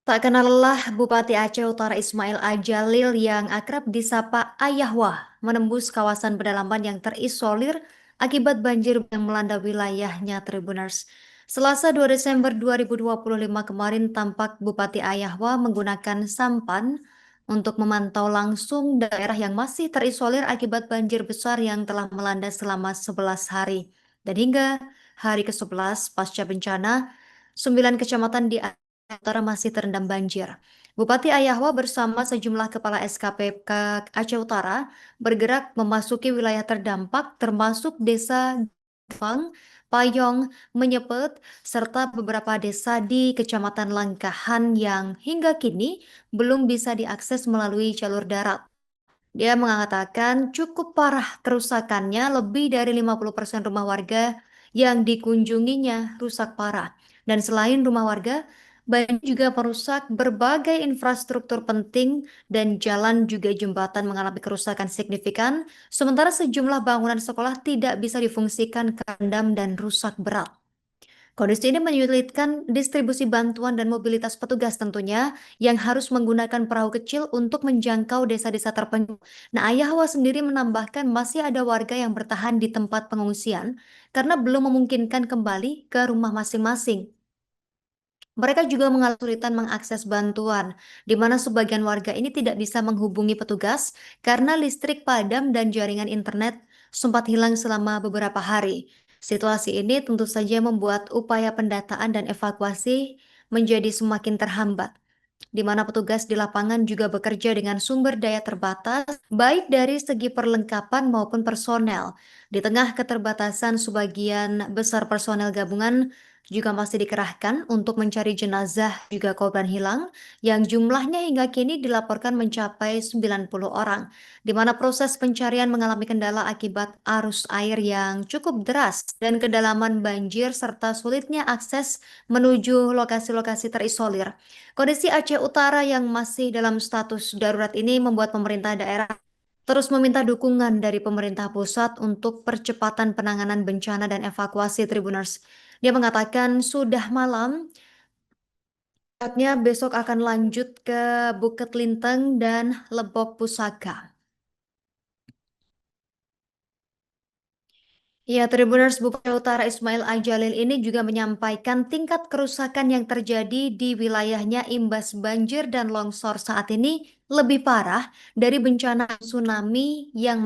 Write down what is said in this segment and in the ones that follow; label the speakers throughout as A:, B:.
A: Tak kenal lelah, Bupati Aceh Utara Ismail Ajalil yang akrab disapa Ayahwa menembus kawasan pedalaman yang terisolir akibat banjir yang melanda wilayahnya Tribuners. Selasa 2 Desember 2025 kemarin tampak Bupati Ayahwa menggunakan sampan untuk memantau langsung daerah yang masih terisolir akibat banjir besar yang telah melanda selama 11 hari. Dan hingga hari ke-11 pasca bencana, 9 kecamatan di Utara masih terendam banjir. Bupati Ayahwa bersama sejumlah kepala SKPK Aceh Utara bergerak memasuki wilayah terdampak termasuk desa Gepang, Payong, Menyepet, serta beberapa desa di Kecamatan Langkahan yang hingga kini belum bisa diakses melalui jalur darat. Dia mengatakan cukup parah kerusakannya, lebih dari 50% rumah warga yang dikunjunginya rusak parah. Dan selain rumah warga, banjir juga merusak berbagai infrastruktur penting dan jalan juga jembatan mengalami kerusakan signifikan, sementara sejumlah bangunan sekolah tidak bisa difungsikan karena dan rusak berat. Kondisi ini menyulitkan distribusi bantuan dan mobilitas petugas tentunya yang harus menggunakan perahu kecil untuk menjangkau desa-desa terpencil. Nah, Ayahwa sendiri menambahkan masih ada warga yang bertahan di tempat pengungsian karena belum memungkinkan kembali ke rumah masing-masing. Mereka juga mengalami kesulitan mengakses bantuan, di mana sebagian warga ini tidak bisa menghubungi petugas karena listrik padam dan jaringan internet sempat hilang selama beberapa hari. Situasi ini tentu saja membuat upaya pendataan dan evakuasi menjadi semakin terhambat, di mana petugas di lapangan juga bekerja dengan sumber daya terbatas, baik dari segi perlengkapan maupun personel. Di tengah keterbatasan, sebagian besar personel gabungan juga masih dikerahkan untuk mencari jenazah juga korban hilang yang jumlahnya hingga kini dilaporkan mencapai 90 orang, di mana proses pencarian mengalami kendala akibat arus air yang cukup deras dan kedalaman banjir serta sulitnya akses menuju lokasi-lokasi terisolir. Kondisi Aceh Utara yang masih dalam status darurat ini membuat pemerintah daerah terus meminta dukungan dari pemerintah pusat untuk percepatan penanganan bencana dan evakuasi Tribuners. Dia mengatakan sudah malam, saatnya besok akan lanjut ke Bukit Linteng dan Lebok Pusaka. Ya, Tribuners, Bupati Utara Ismail Ajalil ini juga menyampaikan tingkat kerusakan yang terjadi di wilayahnya imbas banjir dan longsor saat ini lebih parah dari bencana tsunami yang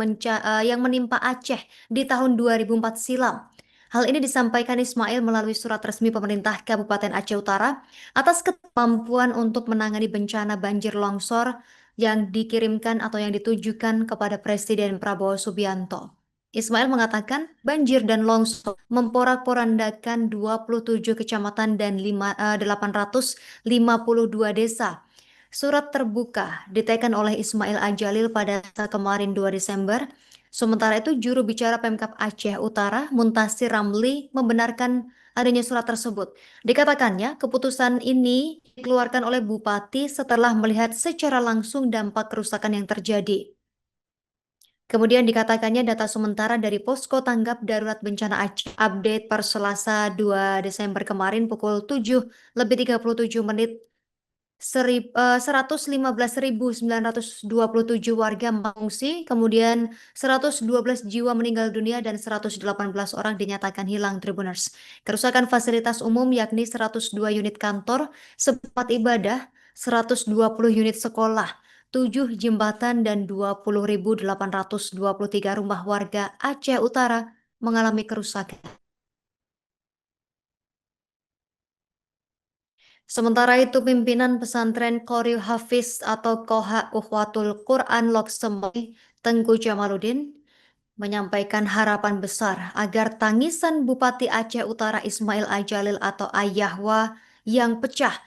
A: menimpa Aceh di tahun 2004 silam. Hal ini disampaikan Ismail melalui surat resmi pemerintah Kabupaten Aceh Utara atas kemampuan untuk menangani bencana banjir longsor yang dikirimkan atau yang ditujukan kepada Presiden Prabowo Subianto. Ismail mengatakan banjir dan longsor memporak-porandakan 27 kecamatan dan 852 desa. Surat terbuka diteken oleh Ismail Ajalil pada kemarin 2 Desember. Sementara itu juru bicara Pemkab Aceh Utara Muntasir Ramli membenarkan adanya surat tersebut. Dikatakannya keputusan ini dikeluarkan oleh Bupati setelah melihat secara langsung dampak kerusakan yang terjadi. Kemudian dikatakannya data sementara dari Posko Tanggap Darurat Bencana Aceh update per Selasa 2 Desember kemarin pukul 7:37 115.927 warga mengungsi, kemudian 112 jiwa meninggal dunia dan 118 orang dinyatakan hilang Tribuners. Kerusakan fasilitas umum yakni 102 unit kantor, tempat ibadah, 120 unit sekolah, 7 jembatan dan 20.823 rumah warga Aceh Utara mengalami kerusakan. Sementara itu, pimpinan pesantren Qoril Hafiz atau Koha Ukhwatul Quran Loksemoy, Tengku Jamaluddin, menyampaikan harapan besar agar tangisan Bupati Aceh Utara Ismail Ajalil atau Ayahwa yang pecah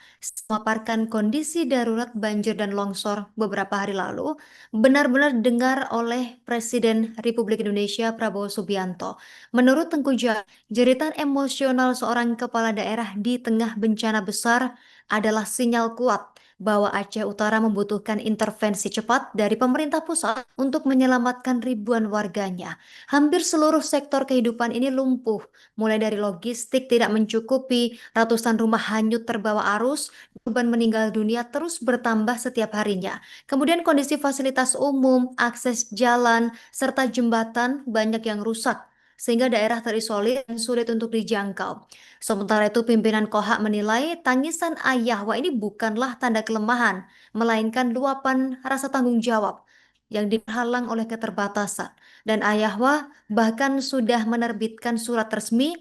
A: memaparkan kondisi darurat banjir dan longsor beberapa hari lalu benar-benar dengar oleh Presiden Republik Indonesia Prabowo Subianto. Menurut Tengku Jamal, jeritan emosional seorang kepala daerah di tengah bencana besar adalah sinyal kuat bahwa Aceh Utara membutuhkan intervensi cepat dari pemerintah pusat untuk menyelamatkan ribuan warganya. Hampir seluruh sektor kehidupan ini lumpuh, mulai dari logistik tidak mencukupi, ratusan rumah hanyut terbawa arus, korban meninggal dunia terus bertambah setiap harinya. Kemudian kondisi fasilitas umum, akses jalan, serta jembatan banyak yang rusak, sehingga daerah terisolir dan sulit untuk dijangkau. Sementara itu, pimpinan Kohak menilai tangisan Ayahwa ini bukanlah tanda kelemahan, melainkan luapan rasa tanggung jawab yang dihalang oleh keterbatasan. Dan Ayahwa bahkan sudah menerbitkan surat resmi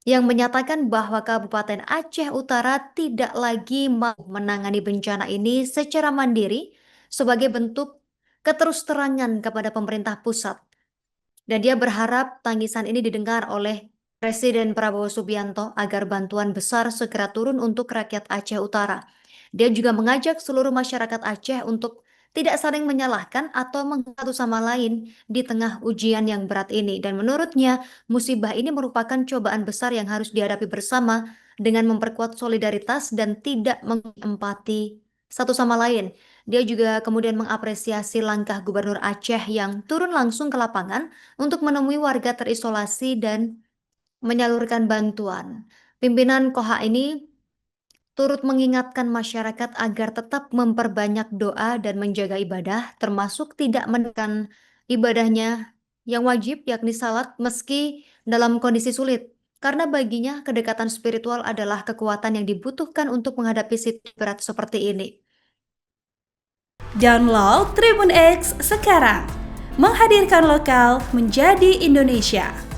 A: yang menyatakan bahwa Kabupaten Aceh Utara tidak lagi mau menangani bencana ini secara mandiri sebagai bentuk keterus-terangan kepada pemerintah pusat. Dan dia berharap tangisan ini didengar oleh Presiden Prabowo Subianto agar bantuan besar segera turun untuk rakyat Aceh Utara. Dia juga mengajak seluruh masyarakat Aceh untuk tidak saling menyalahkan atau menghina satu sama lain di tengah ujian yang berat ini. Dan menurutnya, musibah ini merupakan cobaan besar yang harus dihadapi bersama dengan memperkuat solidaritas dan tidak mengempati satu sama lain. Dia juga kemudian mengapresiasi langkah Gubernur Aceh yang turun langsung ke lapangan untuk menemui warga terisolasi dan menyalurkan bantuan. Pimpinan Koha ini turut mengingatkan masyarakat agar tetap memperbanyak doa dan menjaga ibadah, termasuk tidak menekan ibadahnya yang wajib, yakni salat, meski dalam kondisi sulit. Karena baginya, kedekatan spiritual adalah kekuatan yang dibutuhkan untuk menghadapi situasi berat seperti ini.
B: Download Tribun X sekarang, menghadirkan lokal menjadi Indonesia.